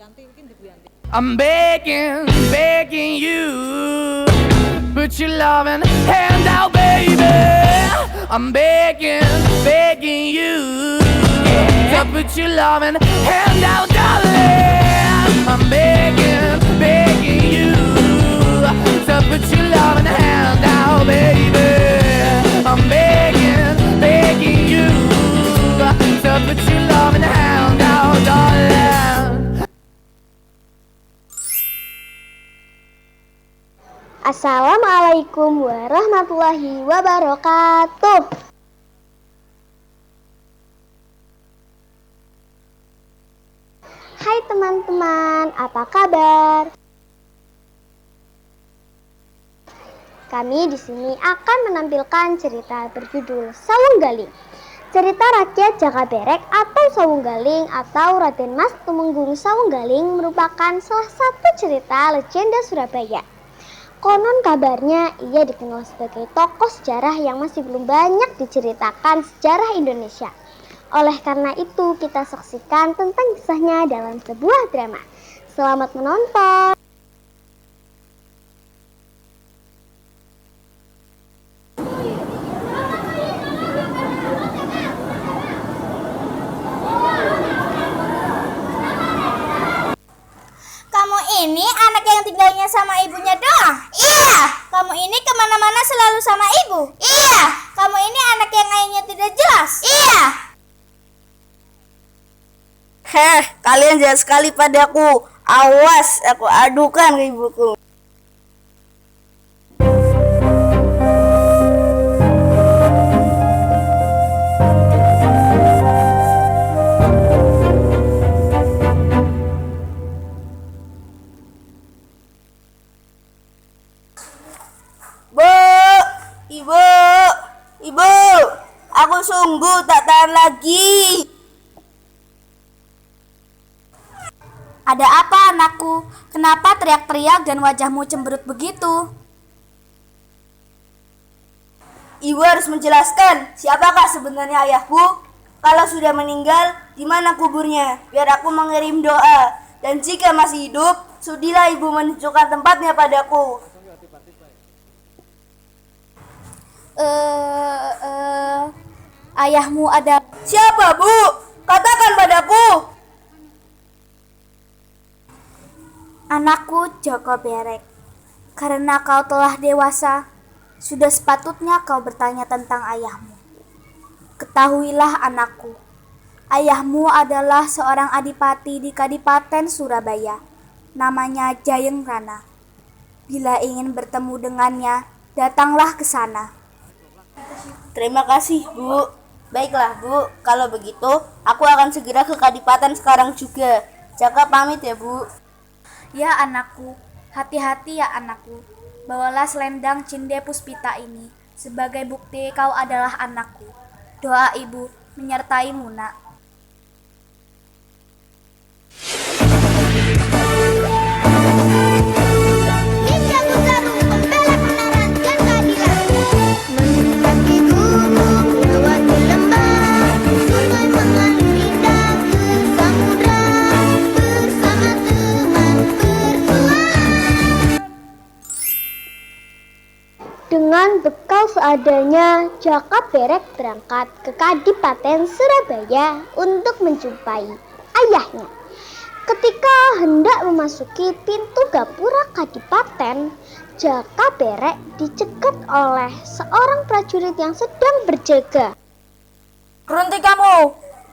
I'm begging, begging you, put your loving hand out, baby. I'm begging, begging you, to put your loving hand out, darling. I'm begging, begging you, to put your loving hand out, baby. I'm begging, begging you, to put your loving hand out, darling. Assalamualaikum warahmatullahi wabarakatuh. Hai teman-teman, apa kabar? Kami di sini akan menampilkan cerita berjudul Sawung Galing. Cerita rakyat Jakaberek atau Sawung Galing atau Raden Mas Tumenggung Sawung Galing merupakan salah satu cerita legenda Surabaya. Konon kabarnya ia dikenal sebagai tokoh sejarah yang masih belum banyak diceritakan sejarah Indonesia. Oleh karena itu kita saksikan tentang kisahnya dalam sebuah drama. Selamat menonton. Kamu ini anak yang tinggalnya sama ibunya doang? Iya. Kamu ini kemana-mana selalu sama ibu? Iya. Kamu ini anak yang ayahnya tidak jelas? Iya. Kalian jahat sekali padaku. Awas, aku adukan ke ibuku. Ibu, aku sungguh tak tahan lagi. Ada apa anakku? Kenapa teriak-teriak dan wajahmu cemberut begitu? Ibu harus menjelaskan siapakah sebenarnya ayahku. Kalau sudah meninggal, di mana kuburnya? Biar aku mengirim doa. Dan jika masih hidup, sudilah ibu menunjukkan tempatnya padaku. Ayahmu ada... Siapa, Bu? Katakan padaku. Anakku Joko Berek, karena kau telah dewasa, sudah sepatutnya kau bertanya tentang ayahmu. Ketahuilah anakku, ayahmu adalah seorang adipati di Kadipaten Surabaya, namanya Jayeng Rana. Bila ingin bertemu dengannya, datanglah ke sana. Terima kasih, Bu. Baiklah, Bu. Kalau begitu, aku akan segera ke Kadipaten sekarang juga. Jaka pamit ya, Bu. Ya anakku, hati-hati ya anakku. Bawalah selendang Cinde Puspita ini sebagai bukti kau adalah anakku. Doa ibu menyertaimu, nak. Dengan bekal seadanya, Jaka Berek berangkat ke Kadipaten Surabaya untuk menjumpai ayahnya. Ketika hendak memasuki pintu gapura Kadipaten, Jaka Berek dicegat oleh seorang prajurit yang sedang berjaga. Berhenti kamu.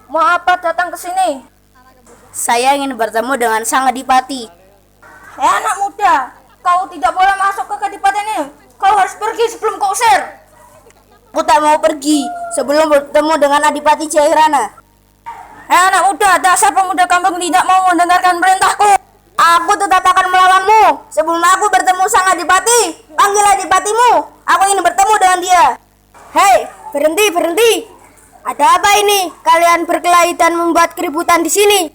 Mau apa datang ke sini? Saya ingin bertemu dengan sang adipati. Hei anak muda, kau tidak boleh masuk ke Kadipaten ini. Kau harus pergi sebelum kau usir. Aku tak mau pergi sebelum bertemu dengan Adipati Jayeng Rana. Hei anak muda, dasar pemuda kampung tidak mau mendengarkan perintahku. Aku tetap akan melawanmu sebelum aku bertemu sang adipati. Panggil adipatimu. Aku ingin bertemu dengan dia. Hei, berhenti. Ada apa ini? Kalian berkelahi dan membuat keributan di sini.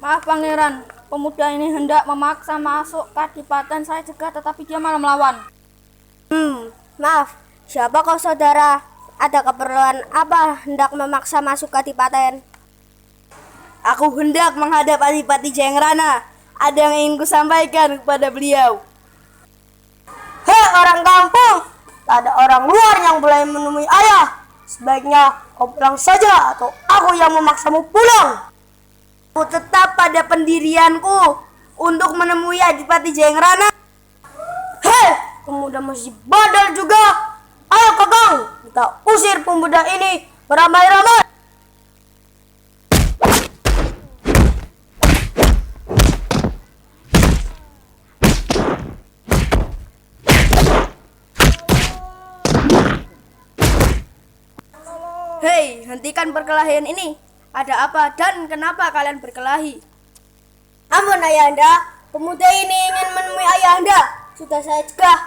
Maaf pangeran, pemuda ini hendak memaksa masuk Kadipaten saya cegah tetapi dia malah melawan. Maaf. Siapa kau saudara? Ada keperluan apa hendak memaksa masuk Kadipaten? Aku hendak menghadap Adipati Jayangrana. Ada yang ingin kusampaikan kepada beliau. Hei orang kampung, tak ada orang luar yang boleh menemui ayah. Sebaiknya kau pulang saja atau aku yang memaksamu pulang. Aku tetap pada pendirianku untuk menemui Adipati Jayangrana. Hei, pemuda masih badal juga. Ayo kakang, kita usir pemuda ini beramai-ramai. Hei, hentikan perkelahian ini. Ada apa dan kenapa kalian berkelahi? Ampun ayahanda, pemuda ini ingin menemui ayahanda. Sudah saya cegah,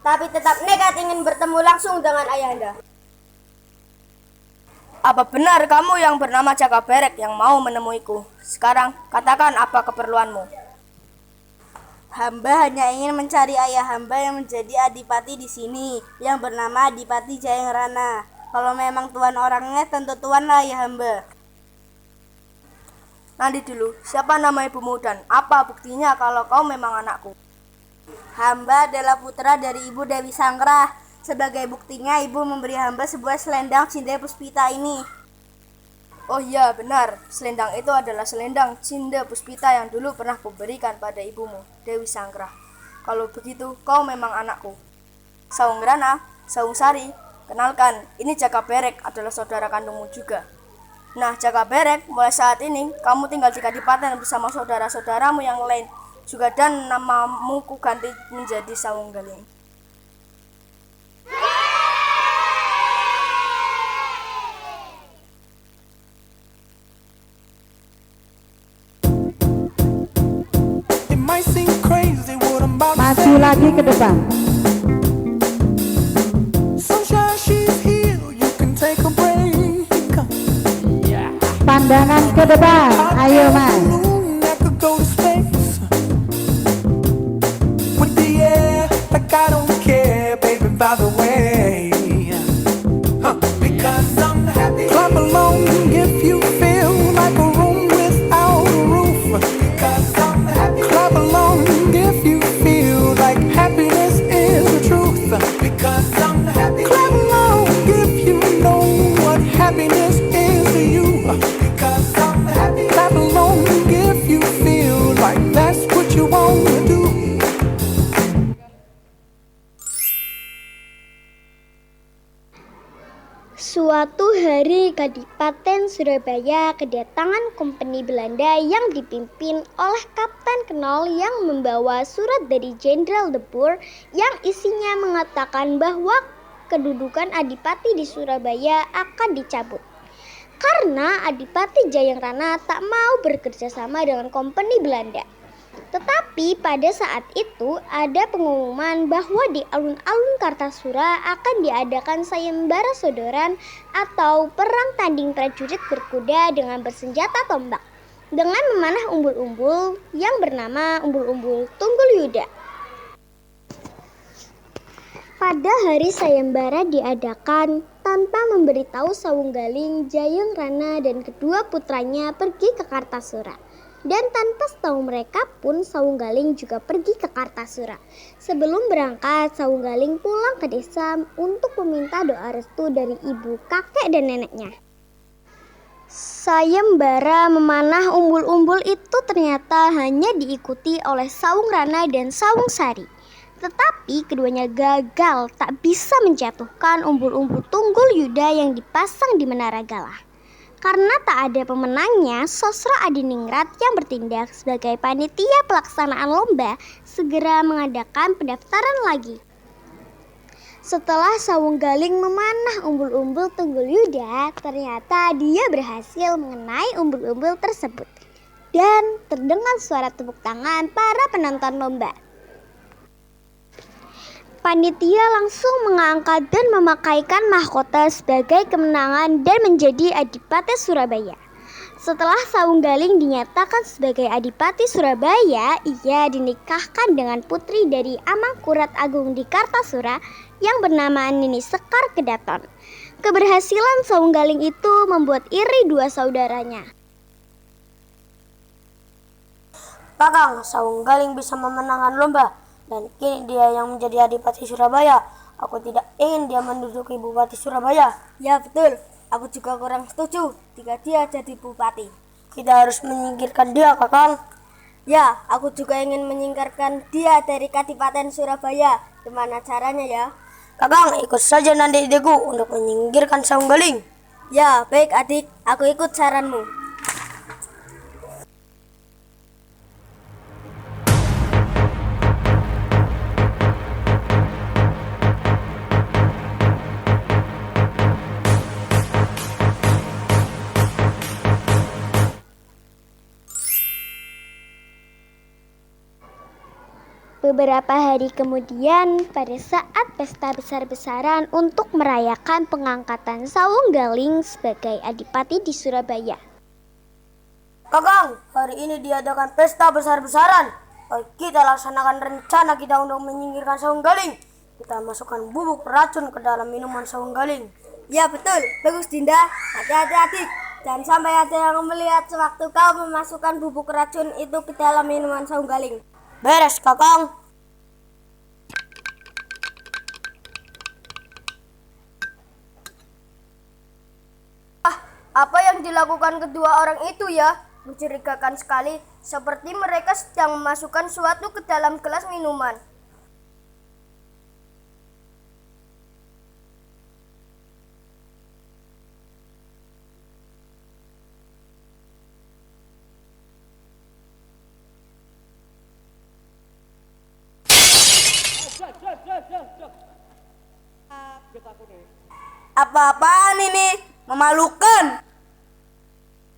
tapi tetap nekat ingin bertemu langsung dengan ayahanda. Apa benar kamu yang bernama Jaka Berek yang mau menemuiku? Sekarang katakan apa keperluanmu. Hamba hanya ingin mencari ayah hamba yang menjadi adipati di sini, yang bernama Adipati Jayangrana. Kalau memang Tuhan orangnya, tentu Tuhan lah ayah hamba. Nanti dulu, siapa nama ibumu dan apa buktinya kalau kau memang anakku? Hamba adalah putra dari Ibu Dewi Sanggrah. Sebagai buktinya, ibu memberi hamba sebuah selendang Cinda Puspita ini. Oh iya, benar. Selendang itu adalah selendang Cinda Puspita yang dulu pernah kuberikan pada ibumu, Dewi Sanggrah. Kalau begitu, kau memang anakku. Sawung Rana, Sawung Sari, kenalkan, ini Jaka Berek adalah saudara kandungmu juga. Nah, Jaka Berek, mulai saat ini kamu tinggal di Kadipaten bersama saudara-saudaramu yang lain juga, dan namamu ku ganti menjadi Sawung Galing. Maju lagi ke depan. Pandangan ke depan, ayo mas. Suatu hari Kadipaten Surabaya kedatangan kompeni Belanda yang dipimpin oleh Kapten Knol yang membawa surat dari Jenderal De Boer yang isinya mengatakan bahwa kedudukan Adipati di Surabaya akan dicabut karena Adipati Jayangrana tak mau bekerja sama dengan kompeni Belanda. Tetapi pada saat itu ada pengumuman bahwa di alun-alun Kartasura akan diadakan sayembara sodoran atau perang tanding prajurit berkuda dengan bersenjata tombak dengan memanah umbul-umbul yang bernama umbul-umbul Tunggul Yuda. Pada hari sayembara diadakan tanpa memberitahu Sawung Galing, Jayangrana dan kedua putranya pergi ke Kartasura. Dan tanpa setahu mereka pun Sawung Galing juga pergi ke Kartasura. Sebelum berangkat, Sawung Galing pulang ke desa untuk meminta doa restu dari ibu, kakek dan neneknya. Sayembara memanah umbul-umbul itu ternyata hanya diikuti oleh Sawung Rana dan Sawung Sari. Tetapi keduanya gagal, tak bisa menjatuhkan umbul-umbul Tunggul Yuda yang dipasang di Menara Galah. Karena tak ada pemenangnya, Sosro Adiningrat yang bertindak sebagai panitia pelaksanaan lomba segera mengadakan pendaftaran lagi. Setelah Sawung Galing memanah umbul-umbul Tunggul Yuda, ternyata dia berhasil mengenai umbul-umbul tersebut. Dan terdengar suara tepuk tangan para penonton lomba. Panitia langsung mengangkat dan memakaikan mahkota sebagai kemenangan dan menjadi Adipati Surabaya. Setelah Sawung Galing dinyatakan sebagai Adipati Surabaya, ia dinikahkan dengan putri dari Amangkurat Agung di Kartasura yang bernama Nini Sekar Kedaton. Keberhasilan Sawung Galing itu membuat iri dua saudaranya. Kakang, Saung Galing bisa memenangkan lomba dan kini dia yang menjadi Adipati Surabaya. Aku tidak ingin dia menduduki Bupati Surabaya. Ya betul, aku juga kurang setuju jika dia jadi bupati. Kita harus menyingkirkan dia, Kakang. Ya, aku juga ingin menyingkirkan dia dari Kadipaten Surabaya. Gimana caranya ya? Kakang, ikut saja nanti ideku untuk menyingkirkan Saung Galing. Ya, baik adik, aku ikut saranmu. Beberapa hari kemudian, pada saat pesta besar-besaran untuk merayakan pengangkatan Saung Galing sebagai Adipati di Surabaya. Kakang, hari ini diadakan pesta besar-besaran. Kita laksanakan rencana kita untuk menyingkirkan Saung Galing. Kita masukkan bubuk racun ke dalam minuman Saung Galing. Ya betul, bagus Dinda. Hati-hati adik, jangan sampai ada yang melihat sewaktu kau memasukkan bubuk racun itu ke dalam minuman Saung Galing. Beres, Kakang. Apa yang dilakukan kedua orang itu ya? Mencurigakan sekali, seperti mereka sedang memasukkan sesuatu ke dalam gelas minuman. Apa-apaan ini? Memalukan.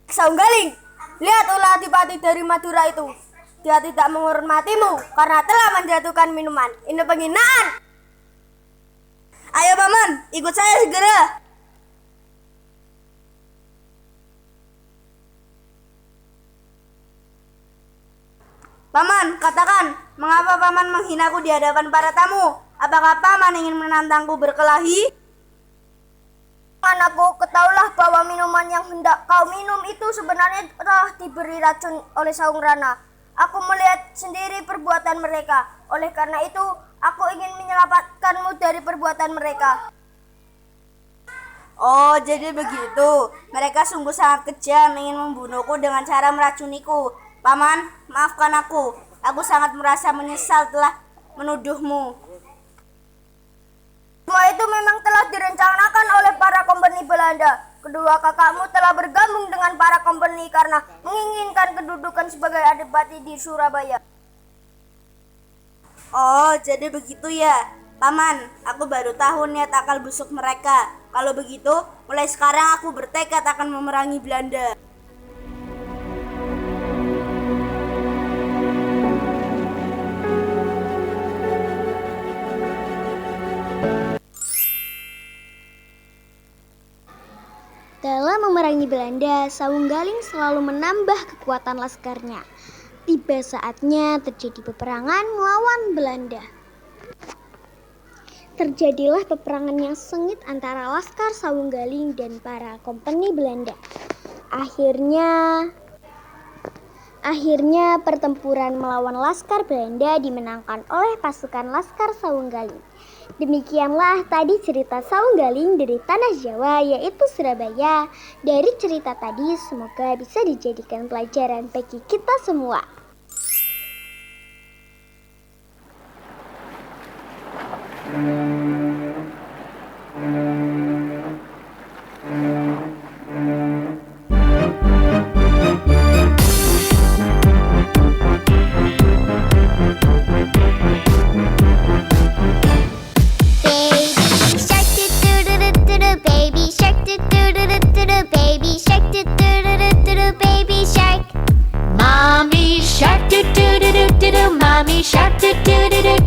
Saung Galing, lihat ulah Adipati dari Madura itu. Dia tidak menghormatimu karena telah menjatuhkan minuman. Ini penghinaan. Ayo Paman, ikut saya segera. Paman, katakan, mengapa Paman menghinaku di hadapan para tamu? Apakah Paman ingin menantangku berkelahi? Anakku, ketahuilah bahwa minuman yang hendak kau minum itu sebenarnya telah diberi racun oleh Saung Rana. Aku melihat sendiri perbuatan mereka. Oleh karena itu, aku ingin menyelamatkanmu dari perbuatan mereka. Oh, jadi begitu. Mereka sungguh sangat kejam ingin membunuhku dengan cara meracuniku. Paman, maafkan aku. Aku sangat merasa menyesal telah menuduhmu. Semua itu memang telah direncanakan oleh para kompeni Belanda. Kedua kakakmu telah bergabung dengan para kompeni karena menginginkan kedudukan sebagai adipati di Surabaya. Oh, jadi begitu ya. Paman, aku baru tahu niat akal busuk mereka. Kalau begitu, mulai sekarang aku bertekad akan memerangi Belanda. Dalam memerangi Belanda, Saung Galing selalu menambah kekuatan laskarnya. Tiba saatnya terjadi peperangan melawan Belanda. Terjadilah peperangan yang sengit antara laskar Saung Galing dan para kompeni Belanda. Akhirnya pertempuran melawan laskar Belanda dimenangkan oleh pasukan laskar Saung Galing. Demikianlah tadi cerita Saung Galing dari tanah Jawa, yaitu Surabaya. Dari cerita tadi semoga bisa dijadikan pelajaran bagi kita semua. Mommy shark do do do do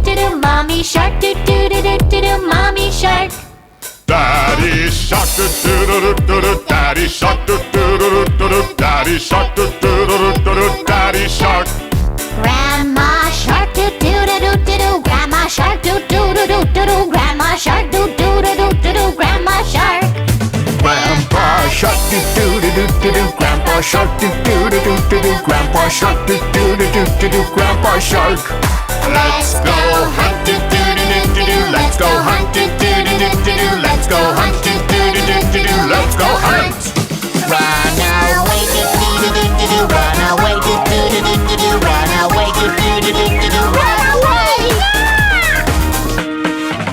do do. Mommy shark do do do do do do. Mommy shark. Daddy shark do do do do do. Daddy shark do do do do do. Daddy shark do do do do do. Daddy shark. Grandma shark do do do do do do. Grandma shark do do do do do do. Grandma shark do do do do do do. Grandma shark. Grandpa shark do do do do do do. Grandpa shark do do do do do do. Grandpa Grandpa Shark, do do do do do do, Grandpa Shark. Let's go hunt, do do do do do do. Let's go hunt, do do do do do do. Let's go hunt, do do do do do do. Let's go hunt. Run away, do do do do do do. Run away, do do do do do do. Run away, do do do do do do. Run away!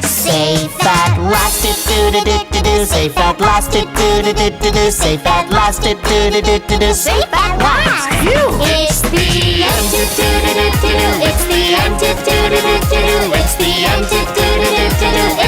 Safe at last, do do do do do do. Safe at last, do do do do do do. Safe at last, do do do do do do. Safe at last. It's the end, do do do do do do. It's the end, do do do do do. It's the end, do do do do do.